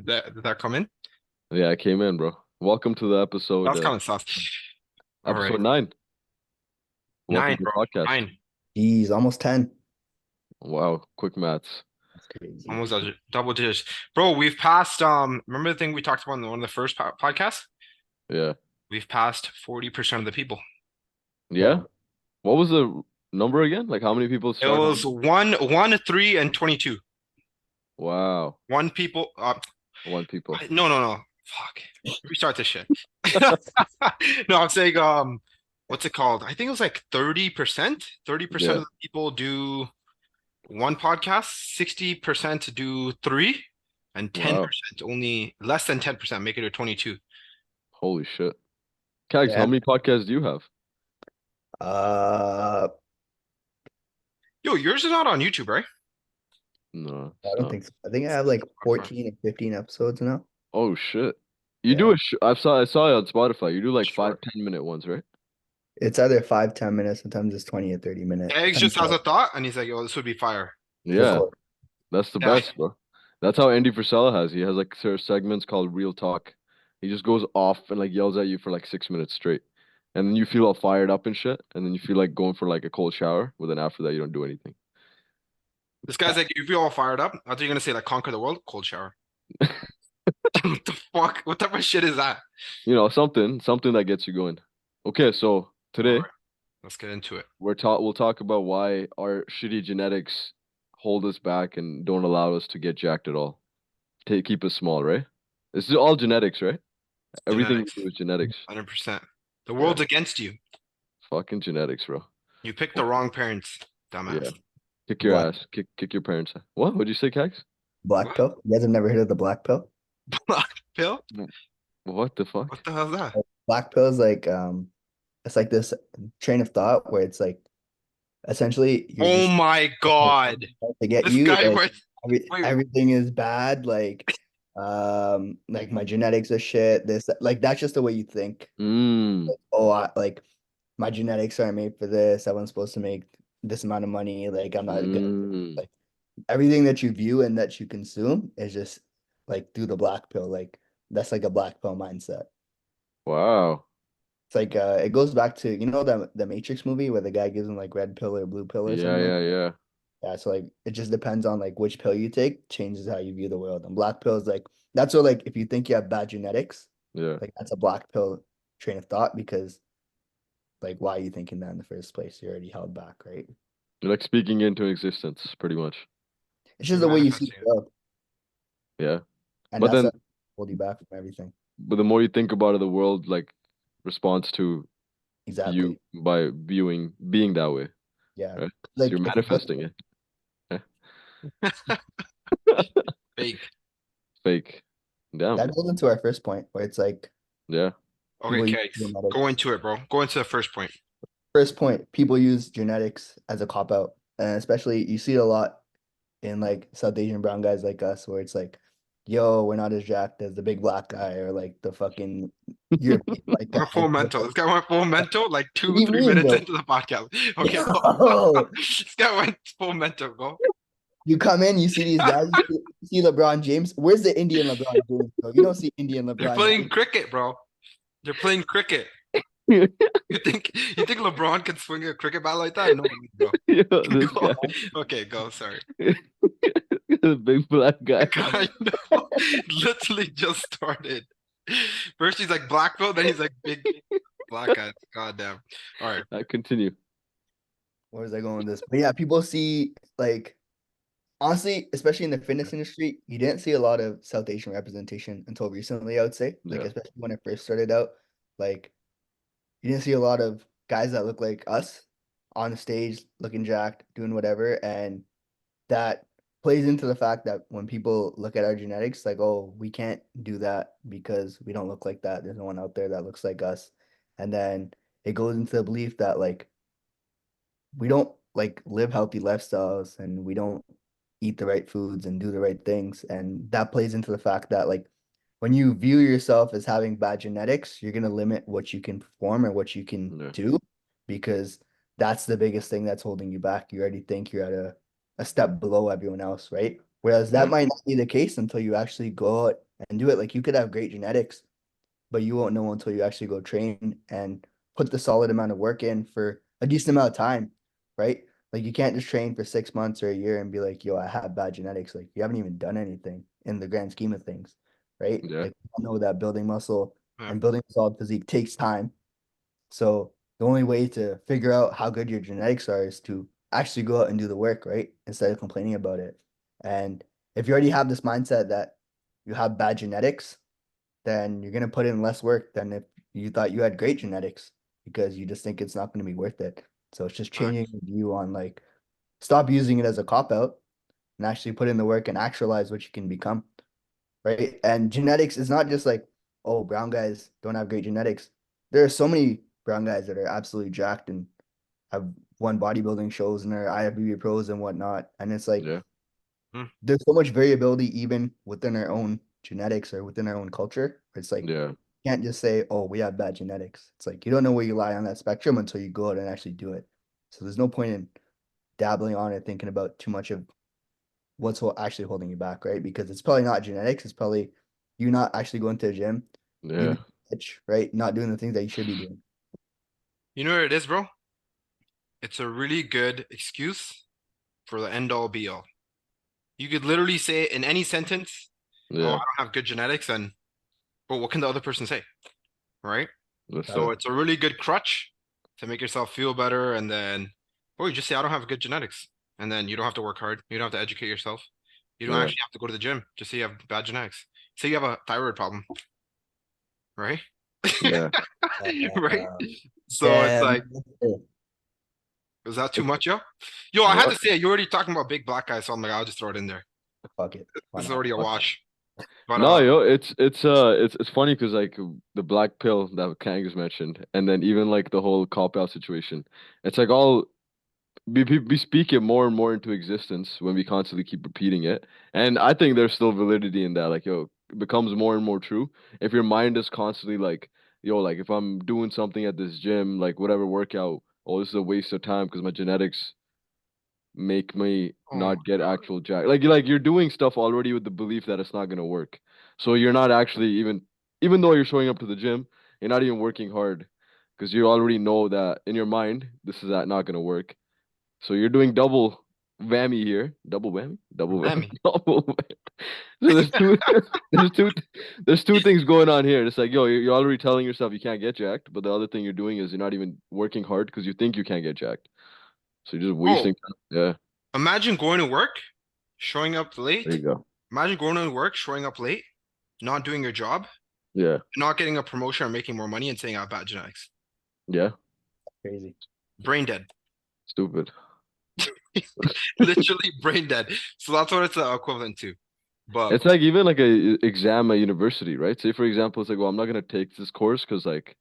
Did that come in? Yeah, I came in, bro. Welcome to the episode, That's kind of sus. All right. episode 9. Welcome Nine, to the bro. podcast. 9. Jeez, almost 10. Wow, quick maths. That's crazy. Almost double digits. Bro, we've passed remember the thing we talked about in one of the first podcasts? Yeah. We've passed 40% of the people. Yeah? What was the number again? Like how many people It started was on? 1, 3, and 22. Wow. One people One people. no. Fuck. Restart this shit. No, I'm saying what's it called? I think it was like 30%. 30% Yeah. of the people do one podcast, 60% do three, and Wow. 10% only less than 10% make it to 22. Holy shit. KAGS, how Yeah. many podcasts do you have? Uh, Yo, yours is not on YouTube, right? No, I it's don't not. think so. I think I have like 14 and 15 episodes now. Oh shit. You do Yeah. a sh I saw it on Spotify. You do like five, Sure. 10 minute ones, right? It's either 5, 10 minutes, sometimes it's 20 or 30 minute. Eggs Depends just has on a thought, and he's like, "Yo, this would be fire." the Yeah, record. that's the Yeah, best, bro. That's how Andy Frisella has. He has like certain segments called Real Talk. He just goes off and like yells at you for like 6 minutes straight. And then you feel all fired up and shit. And then you feel like going for like a cold shower. But then after that, you don't do anything. this guy's like, "You feel all fired up." I thought you're gonna say like, "Conquer the world," cold shower. What the fuck? What type of shit is that? Something that gets you going. Okay, so All today right, let's get into it. we'll talk about why our shitty genetics hold us back and don't allow us to get jacked at all. Keep us small, right? This is all genetics, right? Everything we Genetics, do is genetics. 100%. The Yeah, world's against you. fucking genetics, bro. You picked the wrong parents, Yeah. dumbass. Kick your Black ass. Kick your parents' ass. What? What'd you say, Cax? black What? pill. You guys have never heard of the black pill? Black pill? Mm. What the fuck? What the hell is that? Black pill is like it's like this train of thought where it's like essentially you're Oh just my God. to get This you guy like went, wait, everything is bad, like my genetics are shit, this like that's just the way you think. Mm. Oh, like my genetics aren't made for this. I wasn't supposed to make this amount of money. Like I'm not good. Mm. Like everything that you view and that you consume is just like through the black pill. Like that's like a black pill mindset. Wow. It's like it goes back to the Matrix movie where the guy gives him like red pill or blue pill or Yeah, something. yeah, yeah. Yeah, so like it just depends on like which pill you take, changes how you view the world. And black pill is like that's what like if you think you have bad genetics, Yeah. like that's a black pill train of thought because like why are you thinking that in the first place? You're already held back, right? You're like speaking into existence, pretty much. It's you're just the way you see manifesting the it. world, Yeah. and But that's then what hold you back from everything. but the more you think about it, the world like responds to you Exactly. by being that way, Yeah. right? So you're Like if you look, manifesting it. Fake. Fake. Damn. that goes into our first point where it's like Yeah. Okay, people use okay. Go genetics. into it, bro. Go into the first point. First point, people use genetics as a cop out, and especially you see it a lot in like South Asian brown guys like us, where it's like, yo, we're not as jacked as the big black guy or like the fucking European white guy. Went full mental. This guy went full mental like What two, do you three mean, minutes bro? into the podcast. Okay, go. Yo, This guy went full mental, bro. you come in, you see these guys, you see LeBron James. Where's the Indian LeBron James, bro? You don't see Indian They're LeBron playing James. cricket, bro. They're playing cricket. You think LeBron can swing a cricket bat like that? No, bro. Yo, this Go. guy. Okay, go. Sorry. The big black The guy. guy know, literally just started. First he's like black belt, then he's like big black guy. God damn. All right. I continue. Where was I going with this? But yeah, people see like honestly, especially in the fitness industry, you didn't see a lot of South Asian representation until recently, I would say. Like Yeah. especially when it first started out, like you didn't see a lot of guys that look like us on the stage looking jacked, doing whatever. And that plays into the fact that when people look at our genetics, like, oh, we can't do that because we don't look like that. There's no one out there that looks like us. And then it goes into the belief that like we don't like live healthy lifestyles and we don't eat the right foods and do the right things. And that plays into the fact that like when you view yourself as having bad genetics, you're gonna limit what you can perform and what you can Yeah. do because that's the biggest thing that's holding you back. You already think you're at a step below everyone else, right? Whereas that Yeah. might not be the case until you actually go out and do it. Like you could have great genetics, but you won't know until you actually go train and put the solid amount of work in for a decent amount of time, right? Like you can't just train for 6 months or a year and be like, yo, I have bad genetics. Like you haven't even done anything in the grand scheme of things, right? Yeah. Like I know that building muscle Yeah. and building a solid physique takes time. So the only way to figure out how good your genetics are is to actually go out and do the work, right? Instead of complaining about it. And if you already have this mindset that you have bad genetics, then you're gonna put in less work than if you thought you had great genetics because you just think it's not gonna be worth it. So it's just changing Facts. the view on like stop using it as a cop out and actually put in the work and actualize what you can become, right? And genetics is not just like, oh, brown guys don't have great genetics. There are so many brown guys that are absolutely jacked and have won bodybuilding shows and are IFBB pros and whatnot. And it's like Yeah. Hmm. there's so much variability even within our own genetics or within our own culture. It's like Yeah. you can't just say, oh, we have bad genetics. It's like you don't know where you lie on that spectrum until you go out and actually do it. So there's no point in dabbling on it, thinking about too much of what's actually holding you back, right? Because it's probably not genetics. It's probably you not actually going to the gym, you Yeah. being a bitch, right? Not doing the things that you should be doing. You know what it is, bro? It's a really good excuse for the end all be all. You could literally say in any sentence, "Oh, I Yeah. don't have good genetics," and but what can the other person say, right? That's So it. it's a really good crutch to make yourself feel better, and then, or you just say, "I don't have good genetics," and then you don't have to work hard. You don't have to educate yourself. You don't Yeah. actually have to go to the gym. Just say you have bad genetics. Say you have a thyroid problem, right? Yeah. Right? So it's Damn. like, is that too It's much, yo? Yo, I had to what? say it. You're already talking about big black guys, so I'm like, I'll just throw it in there. Fuck it. Why This is not? already a wash. But No, yo, it's funny because like the black pill that KAGS mentioned, and then even like the whole cop out situation. It's like all we speak it more and more into existence when we constantly keep repeating it. And I think there's still validity in that. Like, yo, it becomes more and more true. If your mind is constantly like, yo, like if I'm doing something at this gym, like whatever workout, oh, this is a waste of time because my genetics make me oh my not get God. actual jack. Like you're doing stuff already with the belief that it's not gonna work. So you're not actually even though you're showing up to the gym, you're not even working hard because you already know that in your mind this is not gonna work. So you're doing double whammy here. Double whammy? Double whammy. Mammy. Double whammy. So there's two there's two there's two things going on here. It's like, yo, you're already telling yourself you can't get jacked, but the other thing you're doing is you're not even working hard because you think you can't get jacked. So you're just Oh, wasting time. Yeah, imagine going to work, showing up there late. you go. Imagine going to work, showing up late, not doing your job, Yeah. not getting a promotion or making more money and saying I have bad genetics. Yeah. Crazy. Brain dead. Stupid. Literally brain dead. So that's what it's equivalent to. But It's like even like a exam at university, right? Say for example, it's like, well, I'm not gonna take this course because like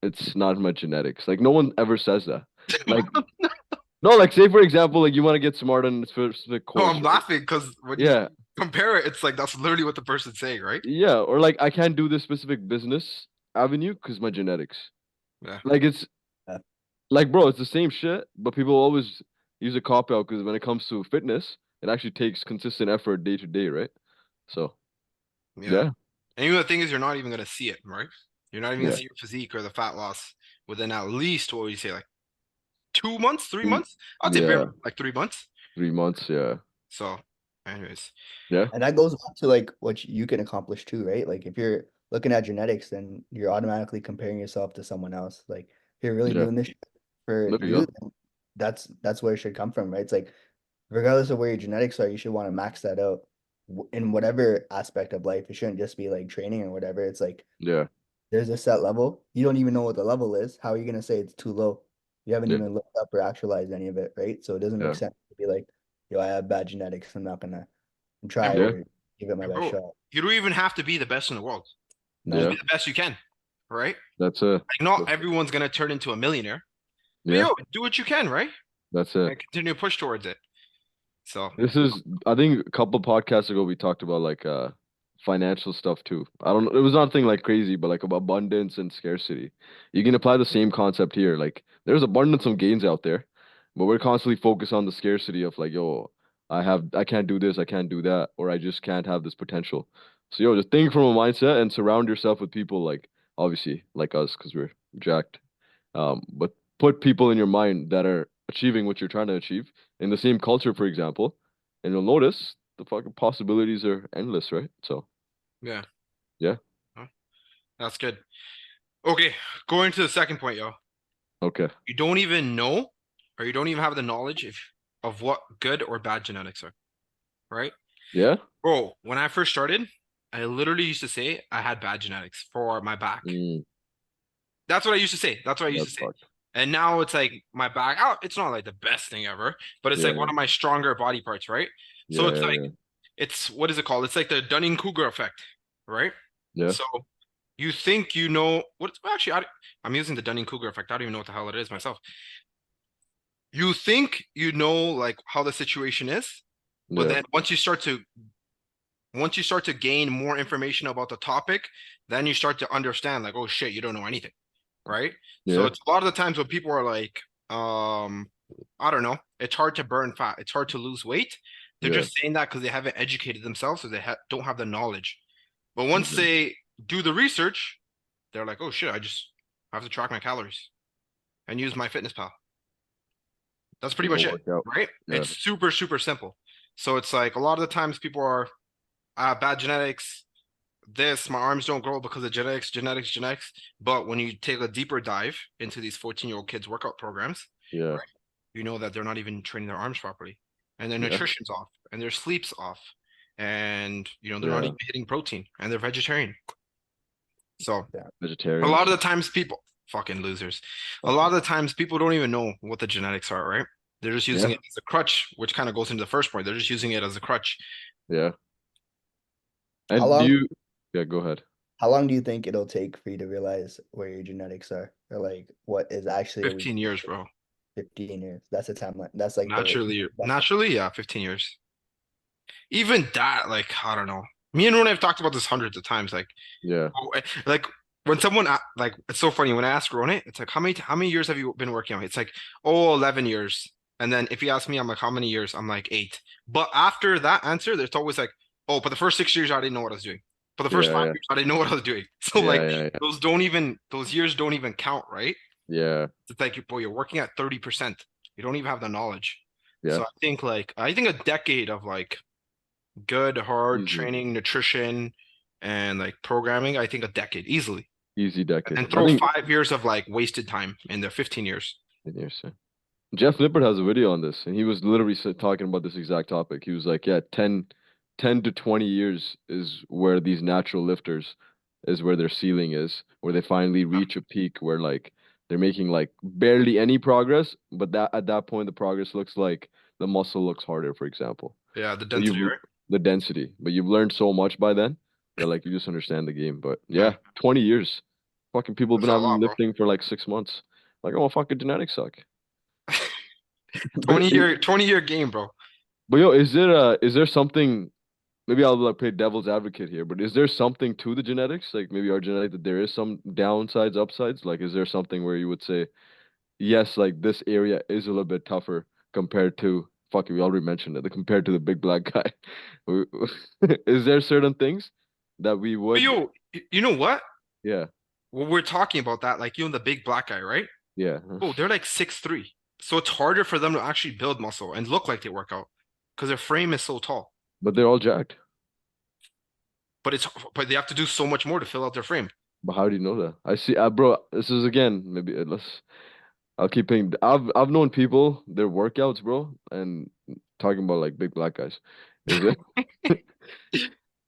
it's not my genetics. Like no one ever says that. Like no, like say for example, like you want to get smart on a specific no, course, I'm right? laughing because when you Yeah, compare it, it's like that's literally what the person's saying, right? yeah. Or like I can't do this specific business avenue because my genetics. Yeah. Like it's Uh, like bro, it's the same shit, but people always use a cop out because when it comes to fitness, it actually takes consistent effort day to day, right? So Yeah. yeah, And even the thing is, you're not even gonna see it, right? You're not even gonna yeah, see your physique or the fat loss within at least what would you say, like 2 months, three Mm, months? I'd say yeah. bare like 3 months. 3 months, yeah, So, anyways, yeah, And that goes back to like what you can accomplish too, right? Like if you're looking at genetics, then you're automatically comparing yourself to someone else. Like if you're really yeah. doing this shit for There you you, go. then that's where it should come from, right? It's like regardless of where your genetics are, you should want to max that out in whatever aspect of life. It shouldn't just be like training or whatever. It's like Yeah, there's a set level. You don't even know what the level is. How are you gonna say it's too low? You haven't yeah, even looked up or actualized any of it, right? So it doesn't make yeah, sense to be like, yo, I have bad genetics. I'm not gonna try and bro, yeah, or give it my and best bro, shot. you don't even have to be the best in the world. Just No. yeah. be the best you can, right? That's it. Like not everyone's gonna turn into a millionaire, but Yeah, yo, do what you can, right? that's it. And continue to push towards it. So, This is, I think, a couple podcasts ago we talked about like financial stuff too. I don't know, it was nothing like crazy, but like about abundance and scarcity. You can apply the same concept here. Like there's abundance of gains out there, but we're constantly focused on the scarcity of like, yo, I can't do this, I can't do that, or I just can't have this potential. So yo, just think from a mindset and surround yourself with people like obviously like us because we're jacked. But put people in your mind that are achieving what you're trying to achieve in the same culture, for example, and you'll notice the fucking possibilities are endless, right? So Yeah. yeah, Huh? That's good. Okay, going to the second point, yo. okay, You don't even know, or you don't even have the knowledge of what good or bad genetics are, right? yeah, Bro, when I first started, I literally used to say I had bad genetics for my back. mm, That's what I used to say. That's what I used to that's say. fucked. And now it's like my back, oh, it's not like the best thing ever, but it's Yeah, like one of my stronger body parts, right? So yeah, it's yeah, like, yeah, it's what is it called? It's like the Dunning-Kruger effect, right? yeah. So you think you know what? Well, actually, I'm using the Dunning-Kruger effect. I don't even know what the hell it is myself. You think you know like how the situation is, but Yeah. then once you start to gain more information about the topic, then you start to understand like, oh shit, you don't know anything, right? So Yeah, it's a lot of the times when people are like, I don't know, it's hard to burn fat, it's hard to lose weight. They're yeah, just saying that because they haven't educated themselves, so they don't have the knowledge. But once mhm, they do the research, they're like, oh shit, I just have to track my calories and use my fitness pal. That's pretty and go much it, work out. right? Yeah, It's super, super simple. So it's like a lot of the times people are bad genetics, this, my arms don't grow because of genetics. But when you take a deeper dive into these 14-year-old kids' workout programs, yeah, right, you know that they're not even training their arms properly, and their yeah, nutrition's off, and their sleep's off, and they're not yeah. even hitting protein, and they're vegetarian. So Yeah. a lot of Vegetarians, the times people fucking losers. A lot fucking of the times people don't even know what the genetics are, right? They're just using yeah, it as a crutch, which kind of goes into the first point. They're just using it as a crutch. yeah. How And do long you? Yeah, go ahead. how long do you think it'll take for you to realize where your genetics are? Or like what is actually a 15 years, bro. 15 years? That's a timeline. That's like the that's Naturally, yeah, 15 years. Even that, like, I don't know. Me and Ron have talked about this hundreds of times. Yeah, Like when someone like, it's so funny when I ask Ron it's like, how many years have you been working on? It's like, oh, 11 years. And then if you ask me, I'm like, how many years? I'm like 8. But after that answer, there's always like, oh, but the first 6 years, I didn't know what I was doing. For the first yeah, 5 yeah, years, I didn't know what I was doing. So like, yeah, yeah, yeah, those years don't even count, right? yeah, It's like, boy, you're working at 30%. You don't even have the knowledge. yeah. So I think a decade of like good, hard Easy, training, nutrition, and like programming, I think a decade easily. easy And decade. then I throw think 5 years of like wasted time in there, 15 years. years. Jeff Lippert has a video on this, and he was literally talking about this exact topic. He was like, yeah, 10 to 20 years is where these natural lifters is where their ceiling is, where they finally Yeah, reach a peak where like they're making like barely any progress, but that at that point the progress looks like the muscle looks harder, for example. yeah, the But density, you've right? the density, but you've learned so much by then that like you just understand the game. But Yeah, yeah, 20 years. Fucking people have that's been a having lot, bro. lifting for like 6 months. Like, oh, fucking genetics suck. 20 year, 20-year game, bro. But yo, is there something? Maybe I'll like play devil's advocate here, but is there something to the genetics? Like maybe our genetic that there is some downsides, upsides. Like, is there something where you would say yes, like this area is a little bit tougher compared to fuck it, we already mentioned it, compared to the big black guy. We- Is there certain things that we But would? yo, you know what? Yeah, When we're talking about that, like you and the big black guy, right? yeah, Oh, they're like 6'3". So it's harder for them to actually build muscle and look like they work out because their frame is so tall. but they're all jacked. But but they have to do so much more to fill out their frame. But how do you know that? I see, bro. This is again maybe let's. I'll keep thinking. I've known people their workouts, bro, and talking about like big black guys. Is it?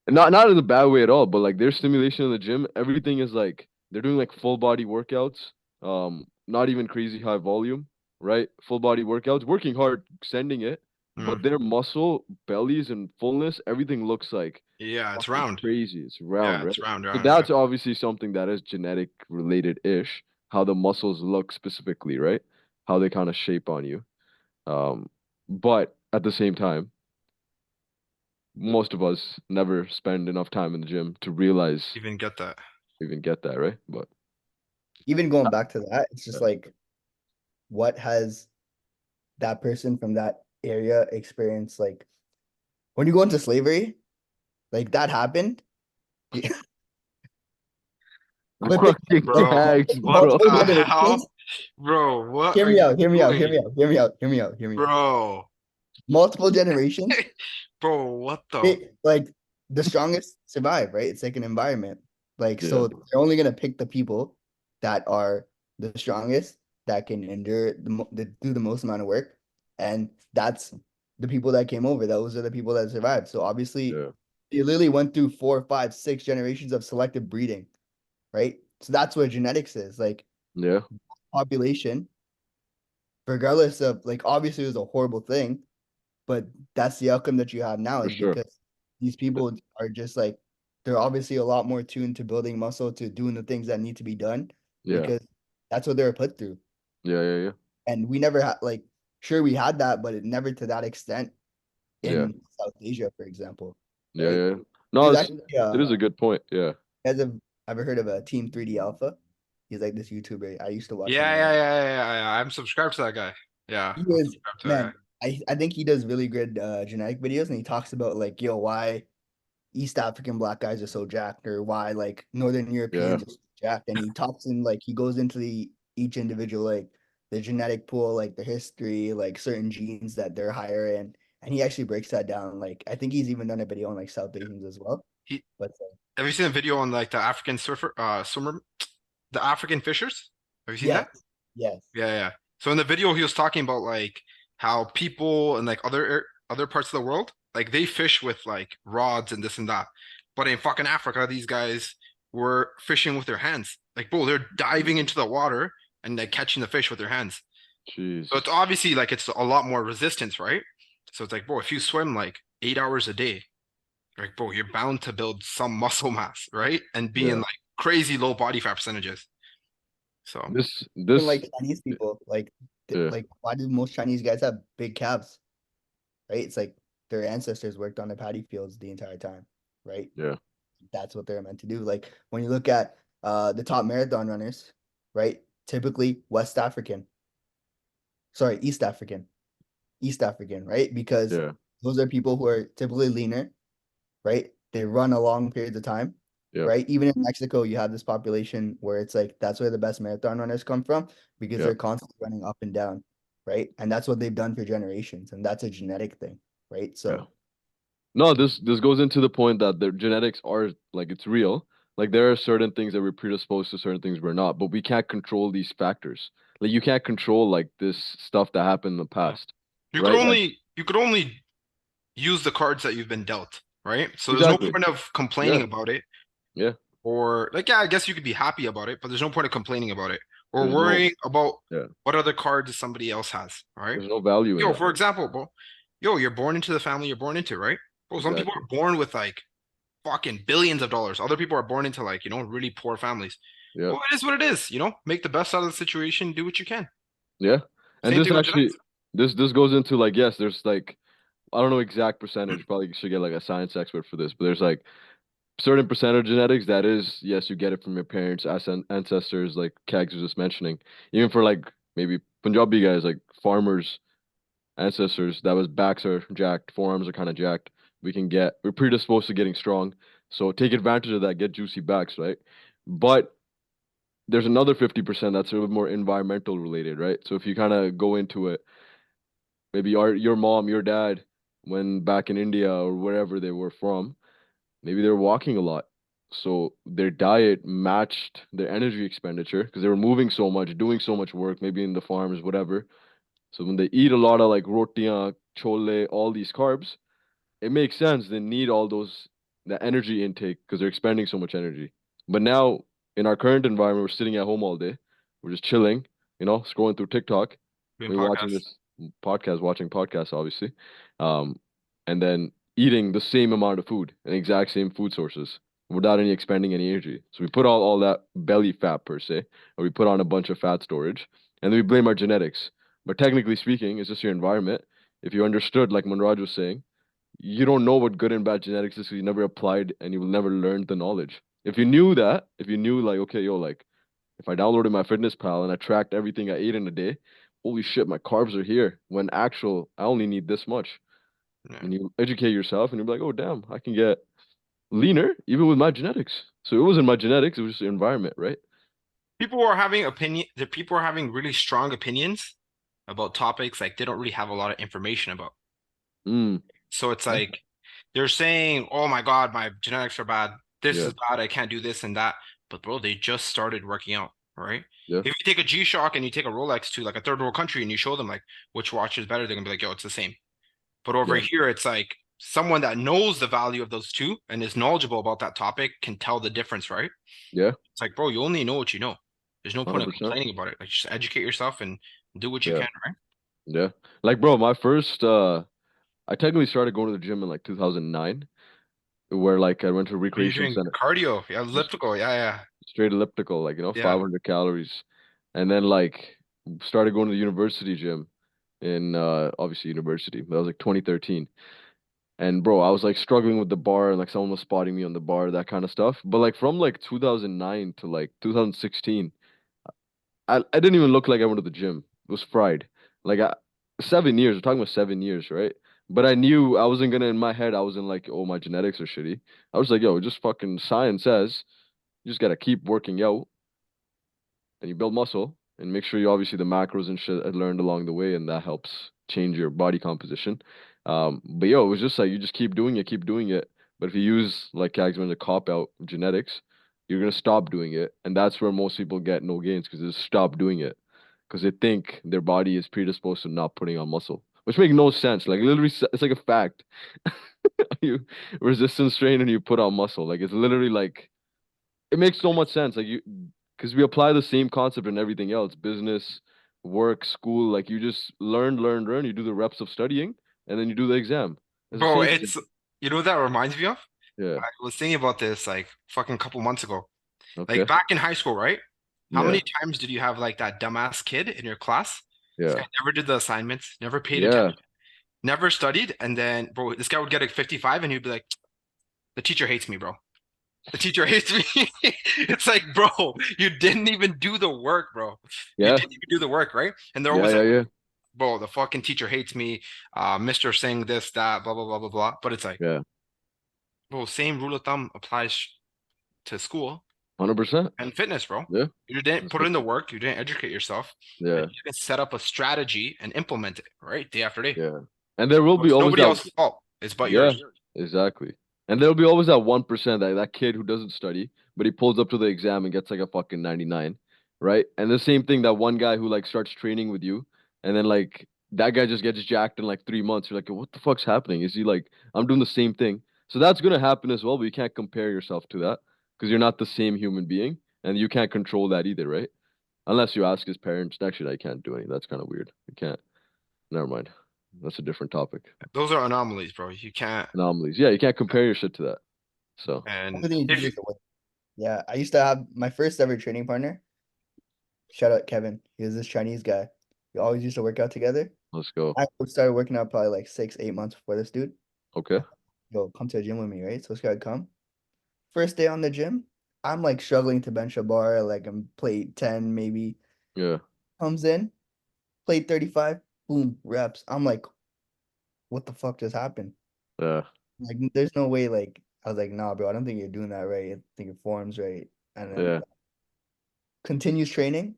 Not in a bad way at all, but like their stimulation in the gym, everything is like they're doing like full body workouts, not even crazy high volume, right? Full body workouts, working hard, sending it, but Mm. their muscle, bellies, and fullness, everything looks like Yeah, it's fucking round. crazy. It's Yeah, round, right? it's round, So round, round. that's obviously something that is genetic related-ish, how the muscles look specifically, right? How they kind of shape on you. But at the same time most of us never spend enough time in the gym to realize Even get that. we even get that, right? But even going back to that, it's uh, just like what has that person from that area experienced like when you go into slavery, like that happened, Yeah. But they, Fucking like Bro, KAGS, what bro. multiple the hell? generations. Bro, what Hear are me you out. Hear me out. Hear me doing? out. Hear me out. Hear me out. Hear me out. Bro. Multiple generations. Bro, what the? It like the strongest survive, right? It's like an environment. Like Yeah, so, they're only gonna pick the people that are the strongest that can endure do the most amount of work, and that's the people that came over. Those are the people that survived. So obviously, yeah, you literally went through 4, 5, 6 generations of selective breeding, right? So that's what genetics is. Like yeah, population, regardless of like obviously it was a horrible thing, but that's the outcome that you have now for is sure. because these people are just like they're obviously a lot more tuned to building muscle to doing the things that need to be done Yeah, because that's what they were put through. yeah, yeah, yeah, And we never had like sure we had that, but it never to that extent yeah, in South Asia, for example. yeah, Right? yeah, yeah. No, There's it's actually it is a good point. Yeah, guys have ever heard of a Team 3D Alpha? He's like this YouTuber. I used to watch him Yeah, a yeah, lot. yeah, yeah, yeah, yeah. I'm subscribed to that guy. Yeah, He I'm is subscribed to that guy. man, I think he does really good genetic videos and he talks about like, yo, why East African black guys are so jacked or why like Northern yeah, Europeans are so jacked. And he talks in like he goes into the each individual like the genetic pool, like the history, like certain genes that they're higher in. And he actually breaks that down. Like I think he's even done a video on like South Asians as well. He, But have you seen a video on like the African swimmer, the African fishers? Have you seen yes, that? yes. Yeah, yeah. So in the video, he was talking about like how people in like other parts of the world, like they fish with like rods and this and that, but in fucking Africa, these guys were fishing with their hands. Like, bro, they're diving into the water and like catching the fish with their hands. So it's Jesus. obviously like it's a lot more resistance, right? So it's like, bro, if you swim like 8 hours a day, like, bro, you're bound to build some muscle mass, right? And be in Yeah, like crazy low body fat percentages. So Even this, like Chinese people, like yeah, like why do most Chinese guys have big calves? Right? It's like their ancestors worked on the paddy fields the entire time, right? yeah, That's what they're meant to do. Like when you look at the top marathon runners, right? Typically West African, sorry, East African, right? Because yeah, those are people who are typically leaner, right? They run a long periods of time, yeah, right? Even in Mexico, you have this population where it's like that's where the best marathon runners come from because yeah, they're constantly running up and down, right? And that's what they've done for generations, and that's a genetic thing, right? yeah. So No, this goes into the point that the genetics are like it's real. Like there are certain things that we're predisposed to, certain things we're not, but we can't control these factors. Like you can't control like this stuff that happened in the yeah. past, right? Like You could only use the cards that you've been dealt, right? So there's no exactly. point of complaining Yeah, about it yeah. or like yeah, I guess you could be happy about it, but there's no point of complaining about it or There's no worrying about yeah. what other cards somebody else has, all right? There's no value in Yo, it. for example, bro, yo, you're born into the family you're born into, right? Bro, some people Exactly. are born with like fucking billions of dollars. Other people are born into like, really poor families. Yeah. Well, it is what it is, make the best out of the situation, do what you can. Yeah. And Same this thing with actually genetics. this goes into like yes, there's like I don't know exact percentage, probably should get like a science expert for this, but there's like certain percent of genetics that is yes, you get it from your parents as ancestors, like Kags was just mentioning. Even for like maybe Punjabi guys, like farmers, ancestors, that was backs are jacked, forearms are kind of jacked. We're predisposed to getting strong. So take advantage of that, get juicy backs, right? But there's another 50% that's a little more environmental related, right? So if you kind of go into it, maybe your mom, your dad, when back in India or wherever they were from, maybe they're walking a lot. So their diet matched their energy expenditure because they were moving so much, doing so much work, maybe in the farms, whatever. So when they eat a lot of like rotiyan, chole, all these carbs, it makes sense. They need all the energy intake because they're expending so much energy. But now in our current environment, we're sitting at home all day. We're just chilling, scrolling through TikTok. Doing We're watching podcasts. this podcast, watching podcasts, obviously, um, and then eating the same amount of food and exact same food sources without any expending any energy. So we put all that belly fat per se, or we put on a bunch of fat storage, and then we blame our genetics. But technically speaking, it's just your environment. If you understood, like Manraj was saying, you don't know what good and bad genetics is because you never applied and you will never learn the knowledge. If you knew that, if you knew like, okay, yo, like if I downloaded my fitness pal and I tracked everything I ate in a day, holy shit, my carbs are here. When actual, I only need this much. Yeah. And you educate yourself and you're like, oh damn, I can get leaner, even with my genetics. So it wasn't my genetics, it was just the environment, right? People are having really strong opinions about topics like they don't really have a lot of information about. Mm, So it's Yeah. like they're saying, "Oh my God, my genetics are bad. This yeah, is bad. I can't do this and that." But bro, they just started working out, right? yeah, If you take a G-Shock and you take a Rolex to like a third world country and you show them like which watch is better, they're gonna be like, "Yo, it's the same." But over yeah, here, it's like someone that knows the value of those two and is knowledgeable about that topic can tell the difference, right? yeah, It's like, bro, you only know what you know. There's no point in 100%. complaining about it. Like, just educate yourself and do what you Yeah, can, right? yeah. Like, bro, my first, I technically started going to the gym in like 2009, where like I went to a Are you recreation doing center, cardio? Yeah, just elliptical. Yeah, straight elliptical, like, yeah. 500 calories. And then like started going to the university gym in obviously university. That was like 2013. And bro, I was like struggling with the bar and like someone was spotting me on the bar, that kind of stuff. But like from like 2009 to like 2016, I didn't even look like I went to the gym. It was fried. Like 7 years, we're talking about 7 years, right? But I knew I wasn't gonna, in my head, I wasn't like, oh, my genetics are shitty. I was like, yo, just fucking science says you just gotta keep working out and you build muscle and make sure you obviously the macros and shit I learned along the way, and that helps change your body composition. But yo, it was just like you just keep doing it, keep doing it. But if you use like KAGS a cop out genetics, you're gonna stop doing it, and that's where most people get no gains because they just stop doing it because they think their body is predisposed to not putting on muscle, which makes no sense. Like literally, it's like a fact. You resistance train and you put on muscle. Like it's literally like it makes so much sense. Like you, because we apply the same concept in everything else, business, work, school. Like you just learn, learn, learn. You do the reps of studying, and then you do the exam. It's the Bro, same thing. it's you know what that reminds me of? Yeah. I was thinking about this like fucking couple months ago. Like Okay. back in high school, right? How Yeah. many times did you have like that dumbass kid in your class? This Yeah. guy never did the assignments, never paid Yeah. attention, never studied, and then bro, this guy would get a 55 and he'd be like, the teacher hates me, bro. The teacher hates me. It's like, bro, you didn't even do the work, bro. You Yeah. didn't even do the work, right? And they're Yeah. always Yeah. like, Yeah. bro, the fucking teacher hates me. Mr. saying this, that, blah, blah, blah, blah, blah. But it's like, Yeah. bro, same rule of thumb applies to school 100%. and fitness, bro. Yeah. You didn't That's put it. in the work, you didn't educate yourself, and Yeah. you didn't set up a strategy and implement it, right? Day after day. Yeah. And there will So be it's always nobody that. else's fault. It's but Yeah. yours. Exactly. And there'll be always that 1% that kid who doesn't study, but he pulls up to the exam and gets like a fucking 99, right? And the same thing, that one guy who like starts training with you, and then like that guy just gets jacked in like 3 months. You're like, what the fuck's happening? Is he like, I'm doing the same thing? So that's gonna happen as well, but you can't compare yourself to that because you're not the same human being, and you can't control that either, right? Unless you ask his parents. Actually, I can't do any. That's kind of weird. You can't. Never mind. That's a different topic. Those are anomalies, bro. You can't. Anomalies. Yeah, you can't compare your shit to that. So And Everything you do if is a win. Yeah, I used to have my first ever training partner. Shout out Kevin. He was this Chinese guy. We always used to work out together. let's go. I started working out probably like 6, 8 months before this dude. Okay. Yo, come to the gym with me, right? So this guy would come. First day on the gym, I'm like struggling to bench a bar, like I'm plate 10 maybe. Yeah. Comes in, plate 35, boom, reps. I'm like, what the fuck just happened? Yeah. Like, there's no way. Like, I was like, nah, bro, I don't think you're doing that right. I think your form's right. And then Yeah. continues training.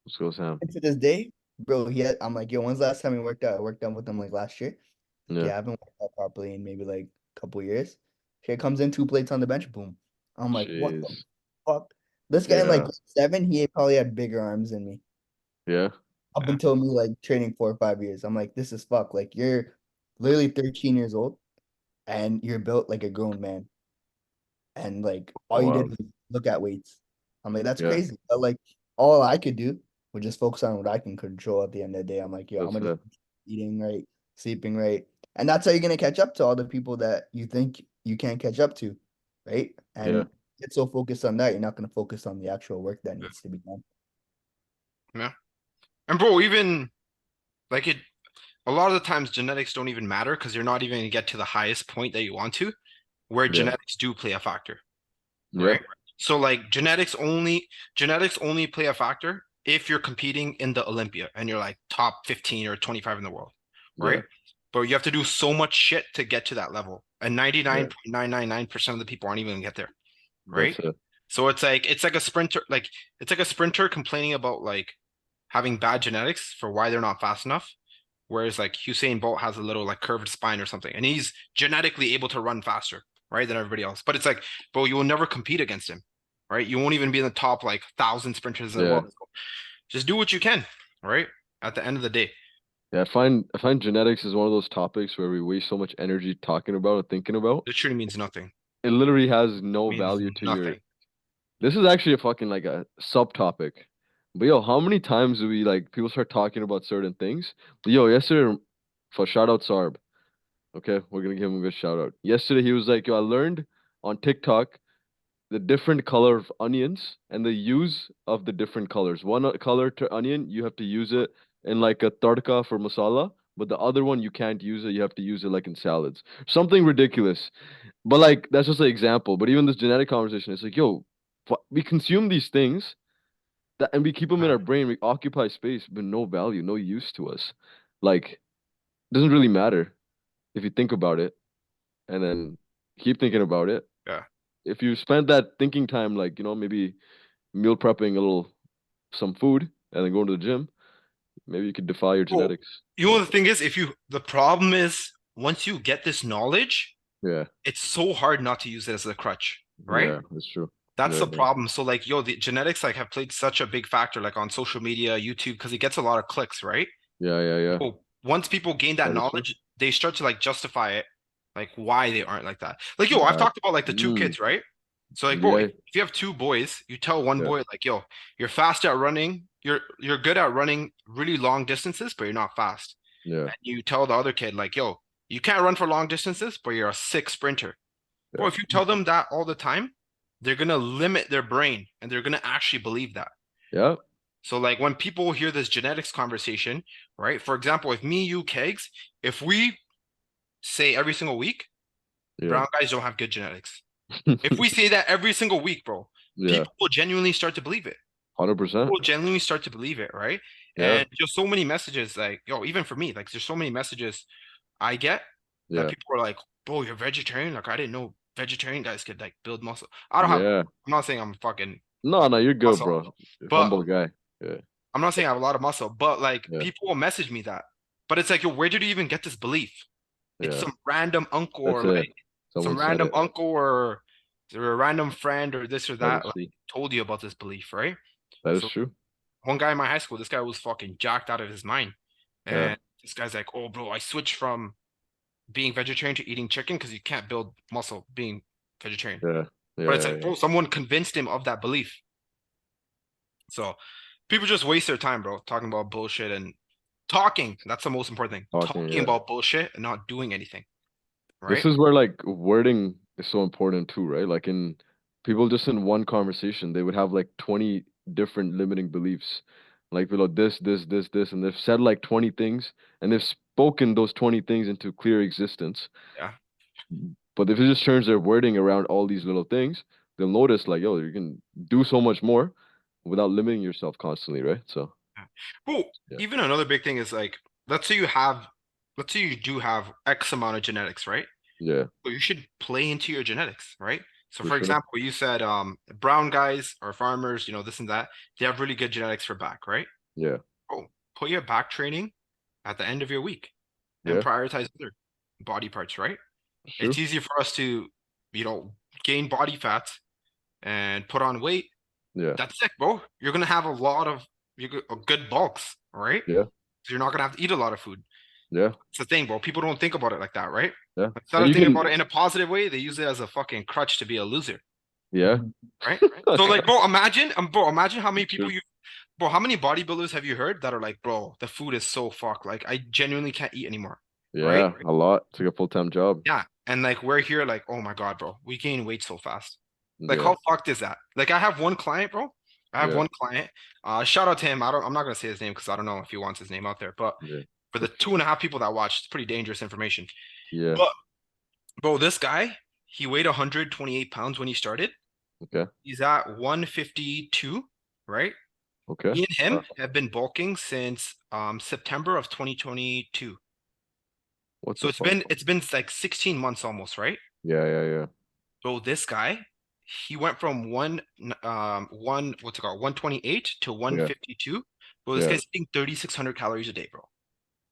Let's go, Sam. And to this day, bro, I'm like, yo, when's the last time we worked out? I worked out with him like last year. Like, Yeah. yeah, I haven't worked out properly in maybe like a couple years. Here comes in 2 plates on the bench, boom. I'm like, what the Jeez. fuck? This guy in like Yeah. grade 7, he probably had bigger arms than me. Yeah. Up until me like training 4 or 5 years. I'm like, this is fuck. Like, you're literally 13 years old and you're built like a grown man. And like Oh, all you wow. did was look at weights. I'm like, that's Yeah. crazy. But like all I could do was just focus on what I can control at the end of the day. I'm like, yo, I'm That's gonna it. just eating right, sleeping right. And that's how you're gonna catch up to all the people that you think you can't catch up to, right? Yeah. And get so focused on that, you're not gonna focus on the actual work that needs to be done. yeah. And bro, even like it, a lot of the times genetics don't even matter because you're not even gonna get to the highest point that you want to, where Yeah. genetics do play a factor, Yeah. right? So like genetics only play a factor if you're competing in the Olympia and you're like top 15 or 25 in the world, Yeah. right? But you have to do so much shit to get to that level. And Yeah, 99.999% of the people aren't even gonna get there, right? that's it. So it's like a sprinter, like it's like a sprinter complaining about like having bad genetics for why they're not fast enough. Whereas like Usain Bolt has a little like curved spine or something, and he's genetically able to run faster, right, than everybody else. But it's like, bro, you will never compete against him, right? You won't even be in the top like 1,000 sprinters in the Yeah. world. Just do what you can, right? At the end of the day. Yeah, I find genetics is one of those topics where we waste so much energy talking about and thinking about. It truly means nothing. It literally has no Means value to your. nothing. This is actually a fucking like a subtopic. But yo, how many times do we like people start talking about certain things? But yo, yesterday for shout out Sarb. Okay, we're gonna give him a good shout out. Yesterday he was like, yo, I learned on TikTok the different color of onions and the use of the different colors. One color to onion, you have to use it in like a tadka for masala, but the other one you can't use it. You have to use it like in salads. Something ridiculous. But like that's just an example. But even this genetic conversation, it's like, yo, we consume these things that and we keep them in Yeah. our brain. We occupy space, but no value, no use to us. Like, it doesn't really matter if you think about it and then keep thinking about it. Yeah. If you spend that thinking time, like, maybe meal prepping a little some food and then going to the gym, maybe you could defy your Well, genetics. you know the thing is, the problem is once you get this knowledge, Yeah, it's so hard not to use it as a crutch, right? yeah, that's true. That's Yeah, the problem. So like, yo, the genetics like have played such a big factor, like on social media, YouTube, because it gets a lot of clicks, right? yeah, yeah, yeah. So once people gain that That is true. knowledge, they start to like justify it, like why they aren't like that. Like, yo, I've Yeah. talked about like the two Mm, kids, right? So like, bro, yeah, if you have two boys, you tell one yeah, boy like, yo, you're fast at running, you're good at running really long distances, but you're not fast. yeah, And you tell the other kid like, yo, you can't run for long distances, but you're a sick sprinter. Bro, yeah, if you tell them that all the time, they're gonna limit their brain and they're gonna actually believe that. yeah, So like when people hear this genetics conversation, right? For example, if me, you, Kegs, if we say every single week, yeah. brown guys don't have good genetics. If we say that every single week, bro, Yeah, people will genuinely start to believe it. People 100%. will genuinely start to believe it, right? Yeah, And just so many messages, like, yo, even for me, like there's so many messages I get that yeah, people are like, bro, you're vegetarian? Like I didn't know vegetarian guys could like build muscle. I don't have, yeah. I'm not saying I'm fucking No, no, you're good, muscle, bro. You're a but humble guy. Yeah, I'm not saying I have a lot of muscle, but like yeah, people will message me that. But it's like, yo, where did you even get this belief? It's yeah. some random uncle That's or it. like some Someone said random it. uncle or a random friend or this or That is that like true. told you about this belief, right? That is So true. one guy in my high school, this guy was fucking jacked out of his mind. Yeah, And this guy's like, oh bro, I switched from being vegetarian to eating chicken because you can't build muscle being vegetarian. yeah, yeah, But it's yeah, like, yeah. bro, someone convinced him of that belief. So people just waste their time, bro, talking about bullshit and talking. That's the most important thing. Talking, Talking yeah. about bullshit and not doing anything, This right? is where like wording is so important too, right? Like in people just in one conversation, they would have like 20 different limiting beliefs. Like below this, and they've said like 20 things and they've spoken those 20 things into clear existence. Yeah. But if it just turns their wording around all these little things, they'll notice like, yo, you can do so much more without limiting yourself constantly, right? So Yeah. Well, yeah, even another big thing is like, let's say you do have X amount of genetics, right? yeah, Well, you should play into your genetics, right? So for for sure. example, you said brown guys or farmers, this and that, they have really good genetics for back, right? Yeah, Oh, put your back training at the end of your week and yeah, prioritize other body parts, right? it's It's true. easy for us to, gain body fat and put on weight. Yeah, That's sick, bro. You're gonna have a lot of good bulks, all right? yeah, So you're not gonna have to eat a lot of food. yeah, It's the thing, bro. People don't think about it like that, right? yeah. Instead And of you thinking can, about it in a positive way, they use it as a fucking crutch to be a loser, yeah. right? So like, bro, imagine how many people True. bro, how many bodybuilders have you heard that are like, bro, the food is so fucked. Like, I genuinely can't eat anymore, right? Yeah, a lot. It's like a full-time job. Yeah. And like, we're here, like, oh my God, bro, we gain weight so fast. Like, Yeah, how fucked is that? Like, I have one client, bro. I have yeah, one client. Shout out to him. I'm not gonna say his name because I don't know if he wants his name out there. But yeah, for the 2.5 people that watched, it's pretty dangerous information. yeah. But bro, this guy, he weighed 128 pounds when he started. Okay, He's at 152, right? okay. Me and him Wow. have been bulking since September of 2022. What So the fuck? it's been like 16 months almost, right? Yeah, yeah, yeah, So this guy, he went from what's it called, 128 to yeah, 152. Bro, this yeah. guy's eating 3,600 calories a day, bro.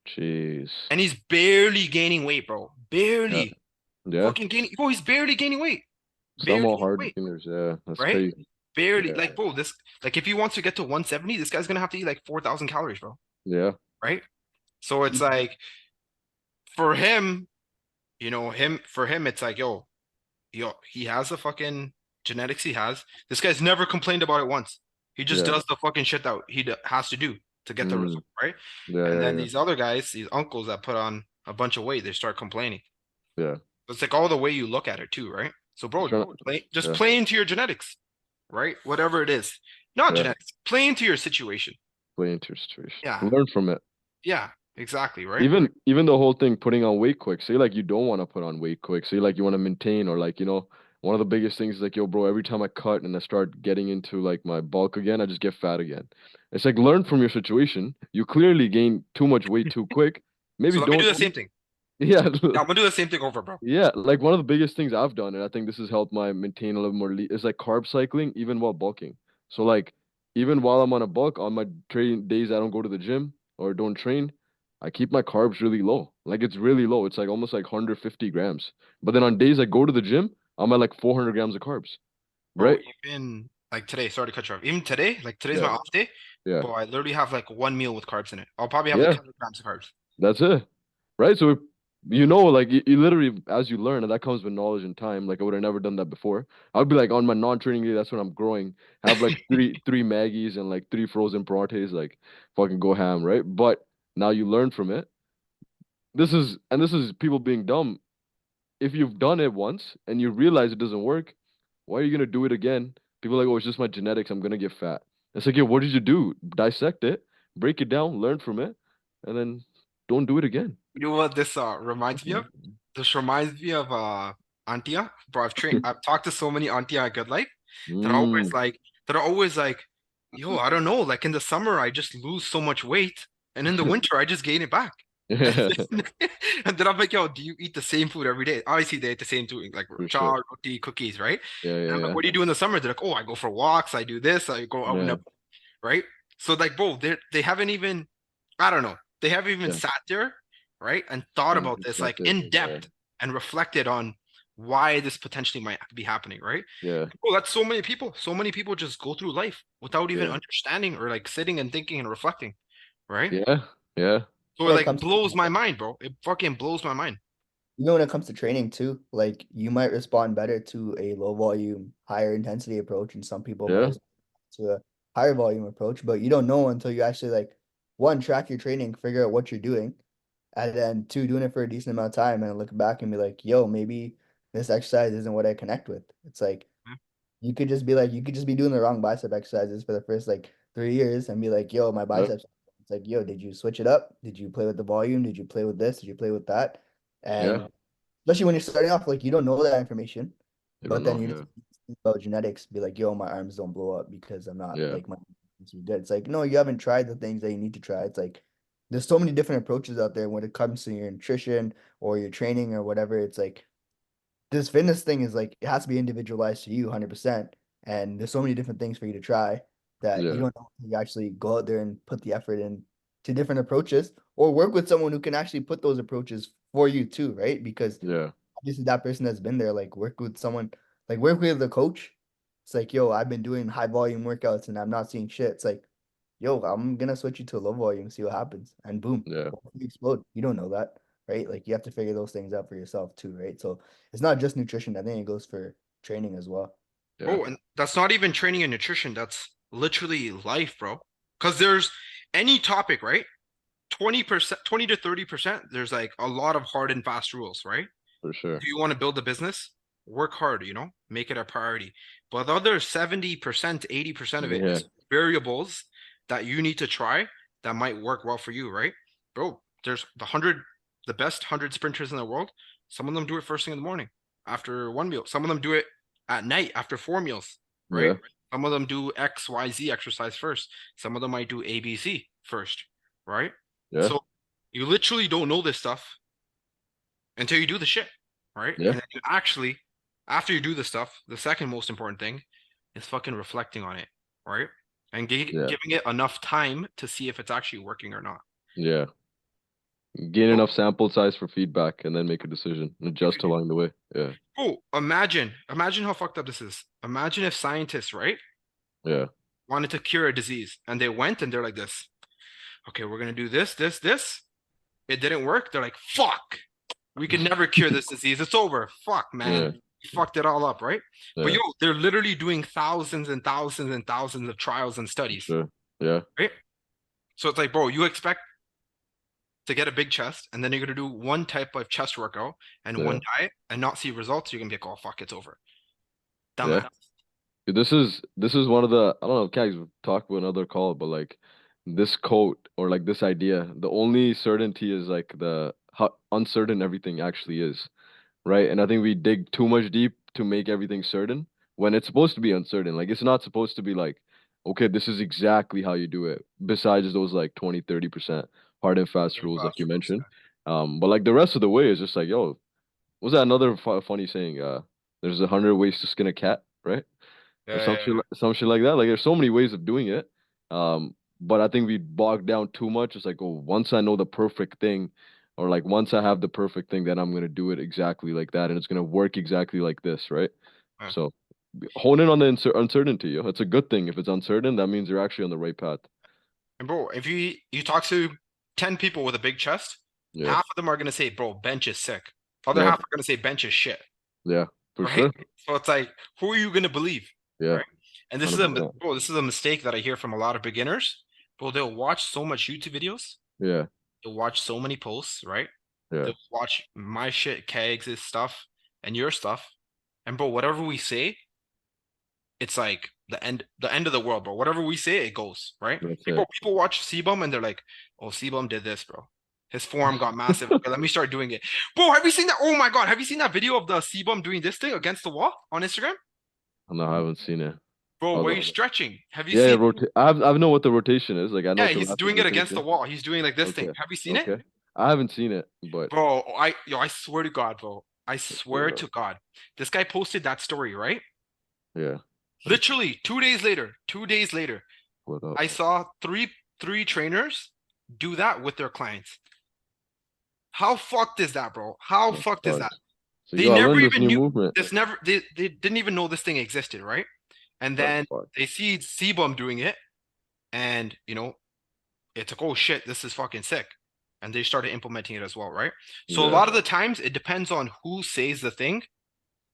Jeez. And he's barely gaining weight, bro. Yeah, Barely. yeah. Fucking gaining, bro, he's barely gaining weight. Some Barely are gaining hard weight, gainers. Yeah, that's right? crazy. Barely. Yeah, Like, bro, this, like, if he wants to get to 170, this guy's gonna have to eat like 4,000 calories, bro. yeah, Right? So it's like, for him, for him, it's like, yo, he has the fucking genetics he has. This guy's never complained about it once. He just yeah. does the fucking shit that has to do to get the Mm, result, right? yeah, And yeah, then yeah, these other guys, these uncles that put on a bunch of weight, they start complaining. yeah. It's like all the way you look at it too, right? So, Just bro, trying to, just yeah, play into your genetics, right? Whatever it is, not yeah. genetics. Play into your situation. Play into your situation. Yeah, Learn from it. yeah, exactly, right? Even the whole thing putting on weight quick. Say like you don't want to put on weight quick. Say like you want to maintain or like, one of the biggest things is like, yo, bro, every time I cut and I start getting into like my bulk again, I just get fat again. It's like learn from your situation. You clearly gain too much weight too quick. So Maybe let me do don't the same thing. yeah. Yeah, I'm gonna do the same thing over, bro. Yeah, like one of the biggest things I've done, and I think this has helped my maintain a little more is like carb cycling, even while bulking. So like, even while I'm on a bulk, on my train days I don't go to the gym or don't train, I keep my carbs really low. Like it's really low. It's like almost like 150 grams. But then on days I go to the gym, I'm at like 400 grams of carbs. Bro, Right? even like today, sorry to cut you off. Even today, like today's my Yeah. off day, Yeah. bro, I literally have like one meal with carbs in it. I'll probably have like Yeah. 100 grams of carbs. That's it. Right? So like you literally as you learn, and that comes with knowledge and time. Like I would have never done that before. I would be like on my non-training day, that's when I'm growing. Have like three Maggies and like three frozen parates, like fucking go ham, right? But now you learn from it. This is people being dumb. If you've done it once and you realize it doesn't work, why are you gonna do it again? People are like, oh, it's just my genetics. I'm gonna get fat. It's like, yeah, what did you do? Dissect it, break it down, learn from it, and then don't do it again. You know what this reminds me of? This reminds me of Antia. Bro, I've talked to so many Antia at Good Life that are always Mm. like yo, I don't know, like in the summer I just lose so much weight, and in the winter I just gain it back. Yeah, And then I'm like, yo, do you eat the same food every day? Obviously, they eat the same food, like for cha, sure. roti, cookies, right? Yeah, And yeah, I'm like, yeah. what do you do in the summer? They're like, oh, I go for walks, I do this, I go out and Yeah, up, right? So like, bro, they haven't even, I don't know, they haven't even yeah. sat there, right, and thought And about this like reflected. in Yeah, depth and reflected on why this potentially might be happening, right? yeah, Well, that's so many people. So many people just go through life without even yeah, understanding or like sitting and thinking and reflecting, right? yeah, yeah. So it When it like comes blows my to mind, bro. It fucking blows my mind. when it comes to training too, like you might respond better to a low volume, higher intensity approach, and some people might Yeah, respond to a higher volume approach, but you don't know until you actually like one, track your training, figure out what you're doing, and then two, doing it for a decent amount of time and look back and be like, yo, maybe this exercise isn't what I connect with. It's like you could just be doing the wrong bicep exercises for the first like 3 years and be like, yo, my yeah, biceps. It's like, yo, did you switch it up? Did you play with the volume? Did you play with this? Did you play with that? yeah. And especially when you're starting off, like you don't know that information, You but don't then know. you just Yeah, think about genetics, be like, yo, my arms don't blow up because I'm not yeah, like my arms are good. It's like, no, you haven't tried the things that you need to try. It's like there's so many different approaches out there when it comes to your nutrition or your training or whatever. It's like this fitness thing is like it has to be individualized to you 100%, and there's so many different things for you to try that you yeah, don't know until you actually go out there and put the effort in to different approaches or work with someone who can actually put those approaches for you too, right? Because yeah, obviously that person has been there, like work with someone, like work with the coach. It's like, yo, I've been doing high volume workouts and I'm not seeing shit. It's like, yo, I'm gonna switch you to a low volume, see what happens, and boom, yeah, you explode. You don't know that, right? Like you have to figure those things out for yourself too, right? So it's not just nutrition. I think it goes for training as well. yeah, Bro, and that's not even training and nutrition. That's literally life, bro. Because there's any topic, right? 20%, 20 to 30%, there's like a lot of hard and fast rules, right? for sure. Do you want to build a business? Work hard, make it a priority. But the other 70%, 80% of it Yeah, is variables that you need to try that might work well for you, right? Bro, there's the best 100 sprinters in the world. Some of them do it first thing in the morning after one meal. Some of them do it at night after four meals, right? yeah, Some of them do XYZ exercise first. Some of them might do ABC first, right? yeah, So you literally don't know this stuff until you do the shit, right? Yeah. And then you actually, after you do the stuff, the second most important thing is fucking reflecting on it, right? And Yeah. giving it enough time to see if it's actually working or not. Yeah. Gain Bro, enough sample size for feedback and then make a decision and adjust along the way. Yeah. imagine how fucked up this is. Imagine if scientists, right, Yeah. wanted to cure a disease and they went and they're like this. Okay, we're gonna do this, this, this. It didn't work. They're like, fuck. We can never cure this disease. It's over. Fuck, man. Yeah. You fucked it all up, right? But Yeah. yo, they're literally doing thousands and thousands and thousands of trials and studies, Sure. Yeah. right? So it's like, bro, you expect to get a big chest, and then you're gonna do one type of chest workout and Yeah. one diet and not see results. You're gonna be like, oh fuck, it's over. Yeah. Dumbass. Dude, this is one of the, I don't know if Kags would talk about another call, but like this quote or like this idea, the only certainty is like the how uncertain everything actually is, right? And I think we dig too much deep to make everything certain when it's supposed to be uncertain. Like it's not supposed to be like, okay, this is exactly how you do it, besides those like 20-30% hard and fast rules like you mentioned. But like the rest of the way is just like, yo, was that another funny saying? There's 100 ways to skin a cat, right? Or Yeah, yeah, some shit like that. Like there's so many ways of doing it. But I think we bog down too much. It's like, oh, once I know the perfect thing, or like once I have the perfect thing, then I'm gonna do it exactly like that, and it's gonna work exactly like this, right? yeah. So hone in on the uncertainty. Yo. It's a good thing. If it's uncertain, that means you're actually on the right path. And bro, if you talk to 10 people with a big chest, Yeah, half of them are gonna say, bro, bench is sick. Other yeah, half are gonna say bench is shit, yeah, for right? sure. So it's like, who are you gonna believe, Yeah, right? And this is 100%. bro, this is a mistake that I hear from a lot of beginners. Bro, they'll watch so much YouTube videos, Yeah, they'll watch so many posts, right? yeah, They'll watch my shit, KAGS' stuff, and your stuff. And bro, whatever we say, it's like the end of the world, bro. Whatever we say, it goes, right? that's People it. people watch Sebum and they're like, oh, Sebum did this, bro. His form got massive. Okay, let me start doing it. Bro, have you seen that? Oh my god, have you seen that video of the Sebum doing this thing against the wall on Instagram? No, I haven't seen it. Bro, Hold where on, he's hold on. stretching. Have you Yeah, yeah, seen? I know what the rotation is. Like I know Yeah, it's a he's lateral doing it against the rotation. wall. He's doing like this thing. Okay. Have you seen it? Okay. I haven't seen it, but Bro, I swear to God, bro. I let's pull swear it to up. God. This guy posted that story, right? Yeah. Let me Literally 2 days later, pull it up. I saw three trainers do that with their clients. How fucked is that, bro? How That's fucked is that? bugs. So you They gotta never learn this even new knew movement. this never they didn't even know this thing existed, right? And That's then fucked. they see Sebum doing it, and it's like, oh shit, this is fucking sick. And they started implementing it as well, right? So a Yeah, lot of the times it depends on who says the thing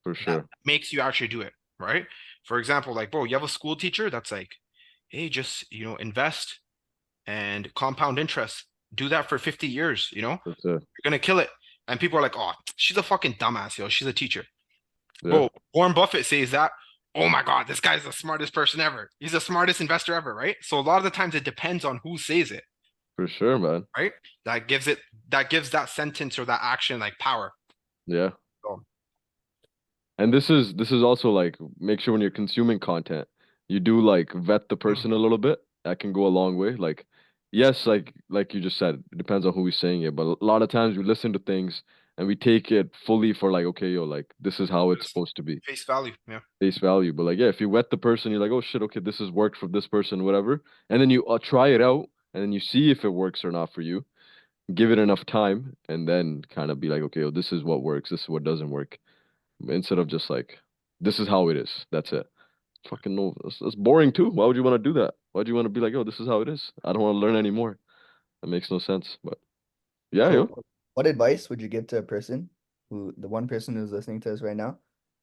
for that sure. makes you actually do it, right? For example, like, bro, you have a school teacher that's like, hey, just invest and compound interest. Do that for 50 years, you're That's it. gonna kill it. And people are like, oh, she's a fucking dumbass, yo. She's a teacher. Yeah, Bro, Warren Buffett says that. Oh my God, this guy's the smartest person ever. He's the smartest investor ever, right? So a lot of the times it depends on who says it, for sure, man. right? That gives that sentence or that action like power. Yeah. So, And this is also like make sure when you're consuming content, you do like vet the mm, person a little bit. That can go a long way. Like, yes, like you just said, it depends on who is saying it. But a lot of times we listen to things and we take it fully for like, okay, yo, like this is how it's just supposed to be, face value. Yeah. face value. But like, yeah, if you vet the person, you're like, oh shit, okay, this has worked for this person, whatever. And then you try it out and then you see if it works or not for you. Give it enough time and then kind of be like, okay, yo, this is what works, this is what doesn't work instead of just like this is how it is. That's it. Fucking no, that's boring too. Why would you want to do that? Why do you want to be like, oh, this is how it is? I don't want to learn anymore. That makes no sense. But yeah, So, yo, what advice would you give to a person the one person who's listening to us right now?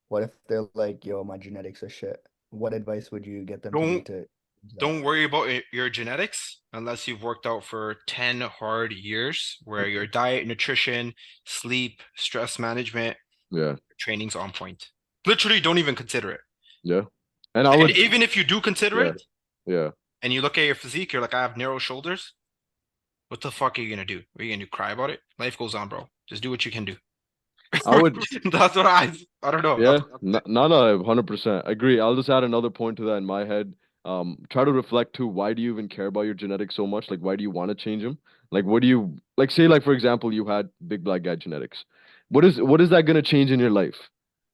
What if they're like, yo, my genetics are shit? What advice would you get them to do Don't to change that? don't worry about your genetics unless you've worked out for 10 hard years where okay, your diet, nutrition, sleep, stress management, yeah, training's on point. Literally don't even consider it. yeah, and I And would, even if you do consider yeah, it yeah, and you look at your physique, you're like, I have narrow shoulders. What the fuck are you gonna do? Are you gonna cry about it? Life goes on, bro. Just do what you can do. I would, That's what I don't know. yeah, That's no, no, no, 100% agree. I'll just add another point to that in my head. Try to reflect too. Why do you even care about your genetics so much? Like, why do you want to change them? Like, what do you like? Say, like for example, you had big black guy genetics. What is that gonna change in your life?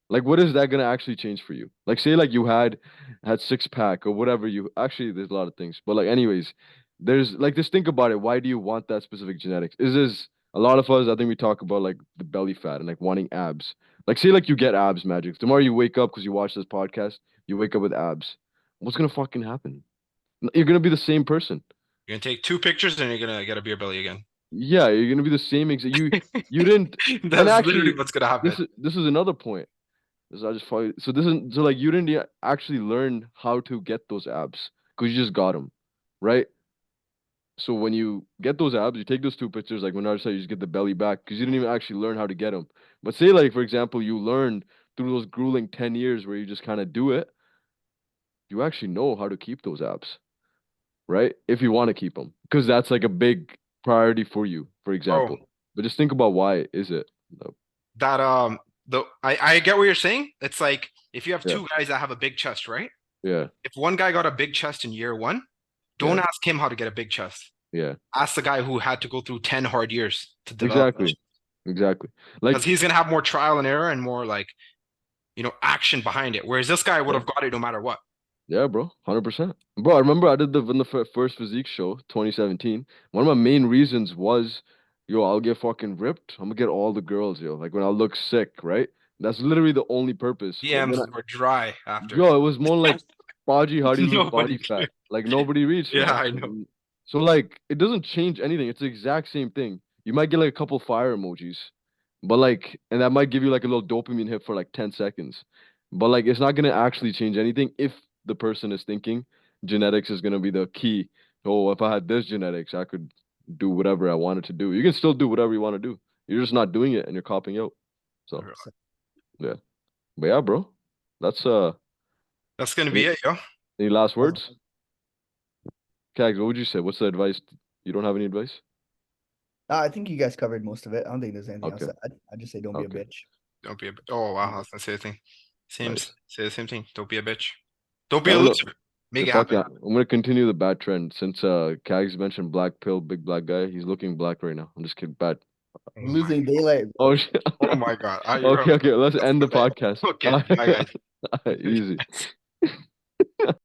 Like, what is that gonna actually change for you? Like, say like you had six pack or whatever you actually there's a lot of things. But like anyways, there's like just think about it. Why do you want that specific genetics? Is this a lot of us, I think we talk about like the belly fat and like wanting abs. Like say like you get abs magic. Tomorrow you wake up because you watch this podcast, you wake up with abs. What's gonna fucking happen? You're gonna be the same person. You're gonna take 2 pictures and you're gonna get a beer belly again. Yeah, you're gonna be the same exact you didn't and That's literally actually what's gonna happen. this is another point. So I just follow. So this is so like you didn't actually learn how to get those abs because you just got them, right? So when you get those abs, you take those 2 pictures. Like when I said, you just get the belly back because you didn't even actually learn how to get them. But say like for example, you learned through those grueling 10 years where you just kind of do it. You actually know how to keep those abs, right? If you want to keep them, because that's like a big priority for you, for Bro, example. But just think about why is it? No. that I get what you're saying. It's like if you have Yeah, 2 guys that have a big chest, right? yeah, If one guy got a big chest in year 1, don't yeah, ask him how to get a big chest. yeah. Ask the guy who had to go through 10 hard years to develop that. Exactly, exactly. Because Like he's gonna have more trial and error and more like, action behind it. Whereas this guy would yeah. have got it no matter what. Yeah, bro, 100%. Bro, I remember I did the when the first physique show, 2017. One of my main reasons was, yo, I'll get fucking ripped. I'm gonna get all the girls, yo. Like when I look sick, right? That's literally the only purpose. But then, DMs were dry after. yo, it was more like Baji Hadi with Nobody body fat. cared. Like nobody reached, Yeah, man. I know. So like, it doesn't change anything. It's the exact same thing. You might get like a couple fire emojis, but like, and that might give you like a little dopamine hit for like 10 seconds. But like, it's not gonna actually change anything if the person is thinking genetics is gonna be the key. Oh, if I had this genetics, I could do whatever I wanted to do. You can still do whatever you want to do. You're just not doing it and you're copping out. So yeah. But yeah, bro. That's That's gonna be any, it, yo. any last Awesome. words? Kags, what would you say? What's the advice? You don't have any advice? I think you guys covered most of it. I don't think there's anything else Okay. to add. I just say don't be a Okay. bitch. Don't be a Oh wow, I was gonna say the thing. Nice. Say the same thing. Don't be a bitch. Don't be Yeah, a I'm gonna loser. Make it fuck happen. yeah. I'm gonna continue the bad trend since Kags mentioned black pill, big black guy. He's looking black right now. I'm just kidding. Bad. Oh You're my, losing daylight, Oh bro. shit. oh my God. Okay, okay. Let's That's end the okay. podcast. Okay, bye guys. Easy.